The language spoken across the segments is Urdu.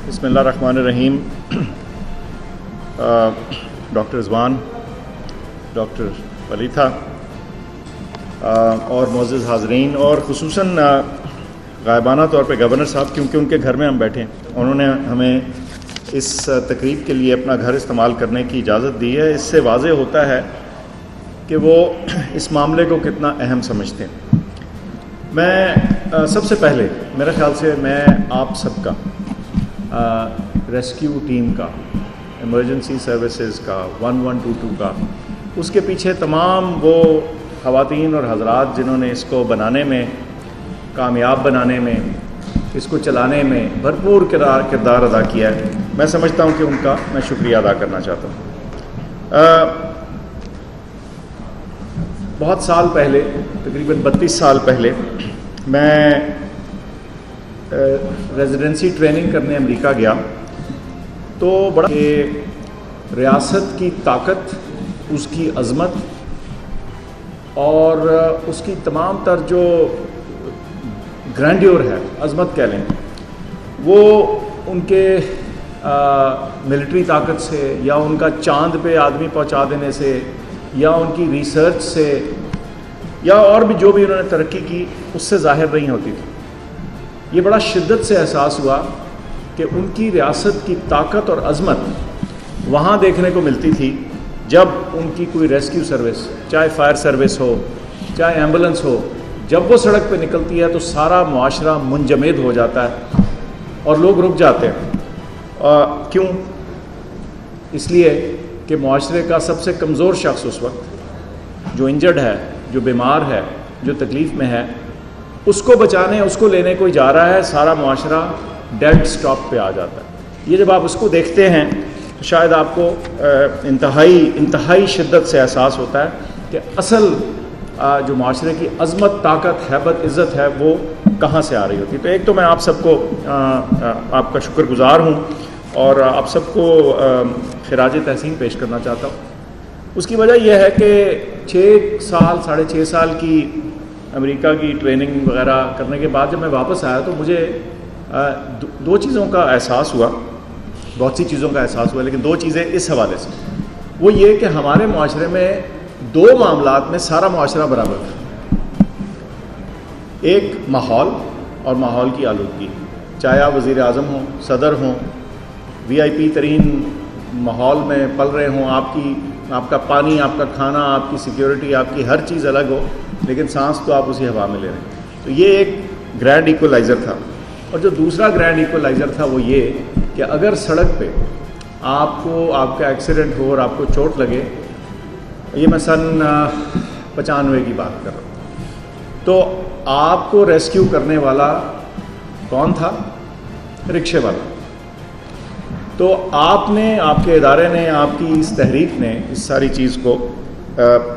بسم اللہ الرحمن الرحیم. ڈاکٹر رضوان، ڈاکٹر ولیدہ اور معزز حاضرین، اور خصوصاً غائبانہ طور پہ گورنر صاحب، کیونکہ ان کے گھر میں ہم بیٹھے ہیں، انہوں نے ہمیں اس تقریب کے لیے اپنا گھر استعمال کرنے کی اجازت دی ہے. اس سے واضح ہوتا ہے کہ وہ اس معاملے کو کتنا اہم سمجھتے ہیں. میں سب سے پہلے میرے خیال سے میں آپ سب کا، ریسکیو ٹیم کا، ایمرجنسی سروسز کا، 1122 کا، اس کے پیچھے تمام وہ خواتین اور حضرات جنہوں نے اس کو بنانے میں، کامیاب بنانے میں، اس کو چلانے میں بھرپور کردار ادا کیا ہے، میں سمجھتا ہوں کہ ان کا میں شکریہ ادا کرنا چاہتا ہوں. بہت سال پہلے، تقریباً 32 سال پہلے، میں ریزیڈنسی ٹریننگ کرنے امریکہ گیا تو بڑا کہ ریاست کی طاقت، اس کی عظمت اور اس کی تمام تر جو گرینڈیور ہے، عظمت کہہ لیں، وہ ان کے ملٹری طاقت سے، یا ان کا چاند پہ آدمی پہنچا دینے سے، یا ان کی ریسرچ سے، یا اور بھی جو بھی انہوں نے ترقی کی، اس سے ظاہر نہیں ہوتی تھی. یہ بڑا شدت سے احساس ہوا کہ ان کی ریاست کی طاقت اور عظمت وہاں دیکھنے کو ملتی تھی جب ان کی کوئی ریسکیو سروس، چاہے فائر سروس ہو، چاہے ایمبولنس ہو، جب وہ سڑک پہ نکلتی ہے تو سارا معاشرہ منجمد ہو جاتا ہے اور لوگ رک جاتے ہیں. کیوں؟ اس لیے کہ معاشرے کا سب سے کمزور شخص اس وقت، جو انجرڈ ہے، جو بیمار ہے، جو تکلیف میں ہے، اس کو بچانے، اس کو لینے کوئی جا رہا ہے، سارا معاشرہ ڈیڈ سٹاپ پہ آ جاتا ہے. یہ جب آپ اس کو دیکھتے ہیں تو شاید آپ کو انتہائی شدت سے احساس ہوتا ہے کہ اصل جو معاشرے کی عظمت، طاقت، ہیبت، عزت ہے، وہ کہاں سے آ رہی ہوتی ہے. تو ایک تو میں آپ سب کو آپ کا شکر گزار ہوں اور آپ سب کو خراج تحسین پیش کرنا چاہتا ہوں. اس کی وجہ یہ ہے کہ 6.5 سال کی امریکہ کی ٹریننگ وغیرہ کرنے کے بعد جب میں واپس آیا تو مجھے دو چیزوں کا احساس ہوا، بہت سی چیزوں کا احساس ہوا، لیکن دو چیزیں اس حوالے سے. وہ یہ کہ ہمارے معاشرے میں دو معاملات میں سارا معاشرہ برابر تھا. ایک ماحول اور ماحول کی آلودگی، چاہے آپ وزیر اعظم ہوں، صدر ہوں، VIP ترین ماحول میں پل رہے ہوں، آپ کا پانی، آپ کا کھانا، آپ کی سیکیورٹی، آپ کی ہر چیز الگ ہو، لیکن سانس تو آپ اسی ہوا میں لے رہے ہیں. تو یہ ایک گرینڈ ایکولائزر تھا. اور جو دوسرا گرینڈ ایکولائزر تھا وہ یہ کہ اگر سڑک پہ آپ کا ایکسیڈنٹ ہو اور آپ کو چوٹ لگے، یہ میں سن 95 کی بات کر رہا ہوں، تو آپ کو ریسکیو کرنے والا کون تھا؟ رکشے والا. تو آپ نے، آپ کے ادارے نے، آپ کی اس تحریک نے اس ساری چیز کو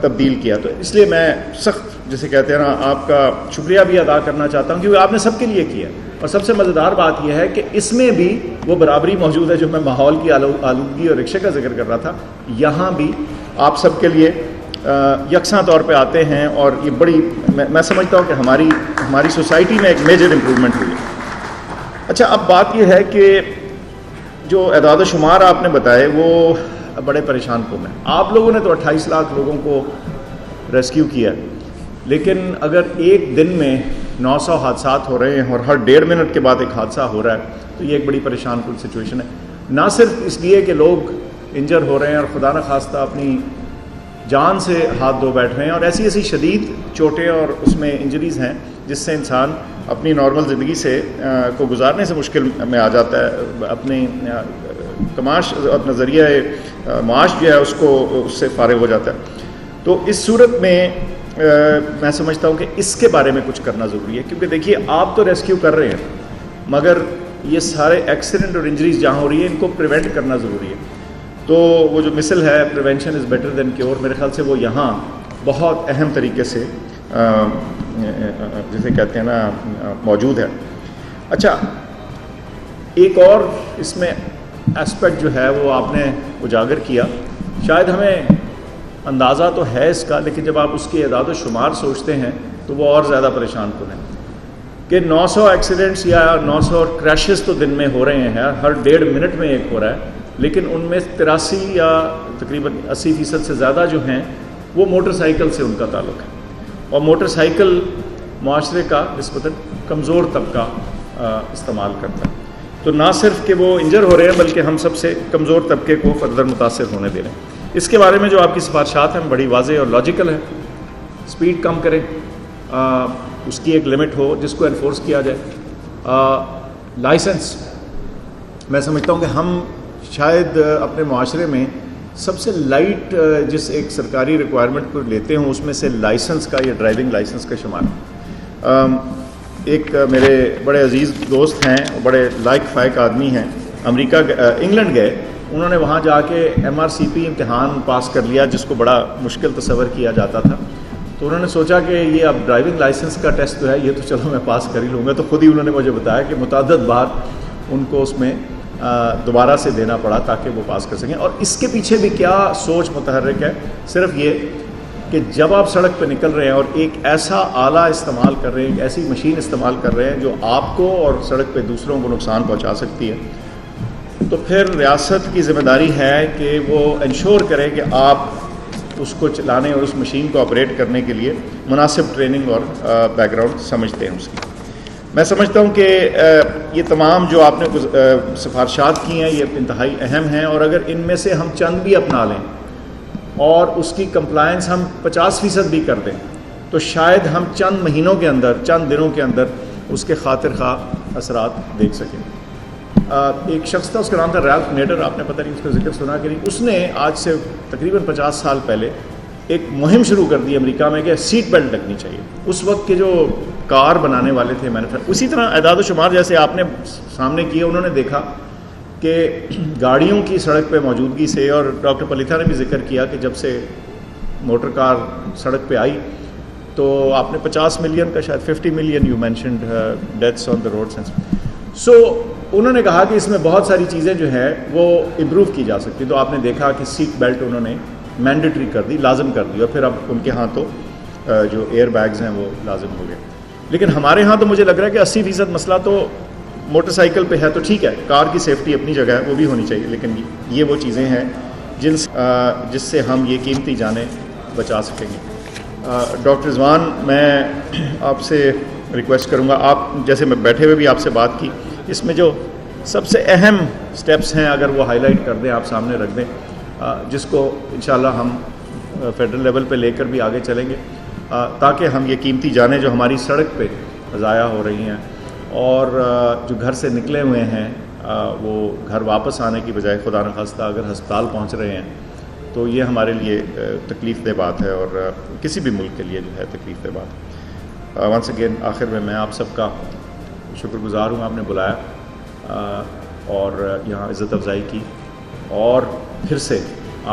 تبدیل کیا. تو اس لیے میں سخت، جسے کہتے ہیں نا، آپ کا شکریہ بھی ادا کرنا چاہتا ہوں، کیونکہ آپ نے سب کے لیے کیا. اور سب سے مزیدار بات یہ ہے کہ اس میں بھی وہ برابری موجود ہے. جو میں ماحول کی آلودگی اور رکشے کا ذکر کر رہا تھا، یہاں بھی آپ سب کے لیے یکساں طور پہ آتے ہیں، اور یہ بڑی، میں سمجھتا ہوں کہ ہماری سوسائٹی میں ایک میجر امپرومنٹ ہوئی ہے. اچھا، اب بات یہ ہے کہ جو اعداد و شمار آپ نے بتائے وہ بڑے پریشان کن ہیں. آپ لوگوں نے تو 28 لاکھ لوگوں کو ریسکیو کیا، لیکن اگر ایک دن میں 900 حادثات ہو رہے ہیں اور ہر 1.5 منٹ کے بعد ایک حادثہ ہو رہا ہے، تو یہ ایک بڑی پریشان کن سچویشن ہے. نہ صرف اس لیے کہ لوگ انجر ہو رہے ہیں اور خدا نخواستہ اپنی جان سے ہاتھ دھو بیٹھ رہے ہیں، اور ایسی شدید چوٹیں اور اس میں انجریز ہیں جس سے انسان اپنی نارمل زندگی سے کو گزارنے سے مشکل میں آ جاتا ہے، اپنی اپنا ذریعہ معاش جو ہے اس سے فارغ ہو جاتا ہے. تو اس صورت میں میں سمجھتا ہوں کہ اس کے بارے میں کچھ کرنا ضروری ہے. کیونکہ دیکھیے، آپ تو ریسکیو کر رہے ہیں، مگر یہ سارے ایکسیڈنٹ اور انجریز جہاں ہو رہی ہیں، ان کو پریونٹ کرنا ضروری ہے. تو وہ جو مثل ہے، prevention is better than cure, میرے خیال سے وہ یہاں بہت اہم طریقے سے جسے کہتے ہیں نا موجود ہے. اچھا، ایک اور اس میں اسپیکٹ جو ہے وہ آپ نے اجاگر کیا، شاید ہمیں اندازہ تو ہے اس کا، لیکن جب آپ اس کے اعداد و شمار سوچتے ہیں تو وہ اور زیادہ پریشان کن ہے. کہ 900 ایکسیڈنٹس یا 900 کریشز تو دن میں ہو رہے ہیں، ہر 1.5 منٹ میں ایک ہو رہا ہے، لیکن ان میں 83 یا تقریباً 80% سے زیادہ جو ہیں وہ موٹر سائیکل سے ان کا تعلق ہے، اور موٹر سائیکل معاشرے کا نسبتاً کمزور طبقہ استعمال کرتا ہے. تو نہ صرف کہ وہ انجر ہو رہے ہیں بلکہ ہم سب سے کمزور طبقے کو فردر متاثر ہونے دے رہے ہیں. اس کے بارے میں جو آپ کی سفارشات ہیں بڑی واضح اور لاجیکل ہے. سپیڈ کم کریں، اس کی ایک لمٹ ہو جس کو انفورس کیا جائے. لائسنس، میں سمجھتا ہوں کہ ہم شاید اپنے معاشرے میں سب سے لائٹ جس ایک سرکاری ریکوائرمنٹ کو لیتے ہوں اس میں سے لائسنس کا یا ڈرائیونگ لائسنس کا شمار ہے. ایک میرے بڑے عزیز دوست ہیں، بڑے لائق فائق آدمی ہیں، امریکہ انگلینڈ گئے، انہوں نے وہاں جا کے MRCP امتحان پاس کر لیا جس کو بڑا مشکل تصور کیا جاتا تھا. تو انہوں نے سوچا کہ یہ اب ڈرائیونگ لائسنس کا ٹیسٹ جو ہے یہ تو چلو میں پاس کر ہی لوں گا. تو خود ہی انہوں نے مجھے بتایا کہ متعدد بار ان کو اس میں دوبارہ سے دینا پڑا تاکہ وہ پاس کر سکیں. اور اس کے پیچھے بھی کیا سوچ متحرک ہے؟ صرف یہ کہ جب آپ سڑک پہ نکل رہے ہیں اور ایک ایسا آلہ استعمال کر رہے ہیں، ایک ایسی مشین استعمال کر رہے ہیں جو آپ کو اور سڑک پہ دوسروں کو نقصان پہنچا سکتی ہے، تو پھر ریاست کی ذمہ داری ہے کہ وہ انشور کرے کہ آپ اس کو چلانے اور اس مشین کو آپریٹ کرنے کے لیے مناسب ٹریننگ اور بیک گراؤنڈ سمجھتے ہیں اس کی. میں سمجھتا ہوں کہ یہ تمام جو آپ نے سفارشات کی ہیں یہ انتہائی اہم ہیں، اور اگر ان میں سے ہم چند بھی اپنا لیں اور اس کی کمپلائنس ہم 50% بھی کر دیں تو شاید ہم چند مہینوں کے اندر، چند دنوں کے اندر اس کے خاطر خواہ اثرات دیکھ سکیں. ایک شخص تھا، اس کا نام تھا ریلف نیڈر، آپ نے پتہ نہیں اس کا ذکر سنا کہ نہیں. اس نے آج سے تقریباً 50 سال پہلے ایک مہم شروع کر دی امریکہ میں کہ سیٹ بیلٹ لگنی چاہیے. اس وقت کے جو کار بنانے والے تھے اسی طرح اعداد و شمار جیسے آپ نے سامنے کیے، انہوں نے دیکھا کہ گاڑیوں کی سڑک پہ موجودگی سے، اور ڈاکٹر پلیتھا نے بھی ذکر کیا کہ جب سے موٹر کار سڑک پہ آئی تو آپ نے 50 ملین کا شاید 50 million you mentioned deaths on the roads. So انہوں نے کہا کہ اس میں بہت ساری چیزیں جو ہے وہ امپروو کی جا سکتی. تو آپ نے دیکھا کہ سیٹ بیلٹ انہوں نے مینڈیٹری کر دی، لازم کر دی، اور پھر اب ان کے ہاں تو جو ایئر بیگز ہیں وہ لازم ہو گئے. لیکن ہمارے ہاں تو مجھے لگ رہا ہے کہ 80% مسئلہ تو موٹر سائیکل پہ ہے. تو ٹھیک ہے، کار کی سیفٹی اپنی جگہ ہے، وہ بھی ہونی چاہیے، لیکن یہ وہ چیزیں ہیں جس سے ہم یہ قیمتی جانیں بچا سکیں گے. ڈاکٹر رضوان، میں آپ سے ریکویسٹ کروں گا، آپ جیسے میں بیٹھے ہوئے بھی آپ سے بات کی، اس میں جو سب سے اہم سٹیپس ہیں اگر وہ ہائی لائٹ کر دیں، آپ سامنے رکھ دیں، جس کو انشاءاللہ ہم فیڈرل لیول پہ لے کر بھی آگے چلیں گے تاکہ ہم یہ قیمتی جانیں جو ہماری سڑک پہ ضائع ہو رہی ہیں اور جو گھر سے نکلے ہوئے ہیں وہ گھر واپس آنے کی بجائے خدا نخواستہ اگر ہسپتال پہنچ رہے ہیں تو یہ ہمارے لیے تکلیف دہ بات ہے، اور کسی بھی ملک کے لیے جو ہے تکلیف دہ بات ہے. ونس اگین آخر میں آپ سب کا شکر گزار ہوں، آپ نے بلایا اور یہاں عزت افزائی کی، اور پھر سے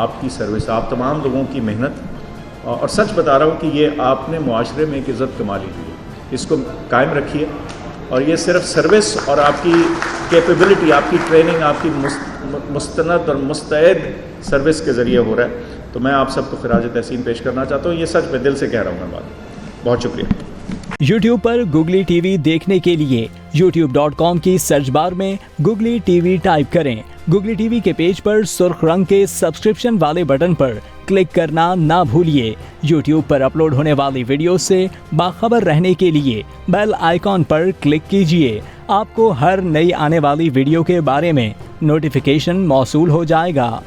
آپ کی سروس، آپ تمام لوگوں کی محنت، اور سچ بتا رہا ہوں کہ یہ آپ نے معاشرے میں ایک عزت کما لی ہوئی ہے، اس کو قائم رکھیے. اور یہ صرف سروس اور آپ کی کیپیبلٹی، آپ کی ٹریننگ، آپ کی مستند اور مستعد سروس کے ذریعے ہو رہا ہے. تو میں آپ سب کو خراج تحسین پیش کرنا چاہتا ہوں. یہ سچ میں دل سے کہہ رہا ہوں میں بات. بہت شکریہ. YouTube پر گوگلی ٹی وی دیکھنے کے لیے youtube.com کی سرچ بار میں گوگلی ٹی وی ٹائپ کریں. گوگلی ٹی وی کے پیج پر سرخ رنگ کے سبسکرپشن والے بٹن پر کلک کرنا نہ بھولیے. YouTube پر اپلوڈ ہونے والی ویڈیو سے باخبر رہنے کے لیے بیل آئیکن پر کلک کیجیے. آپ کو ہر نئی آنے والی ویڈیو کے بارے میں نوٹیفیکیشن موصول ہو جائے گا.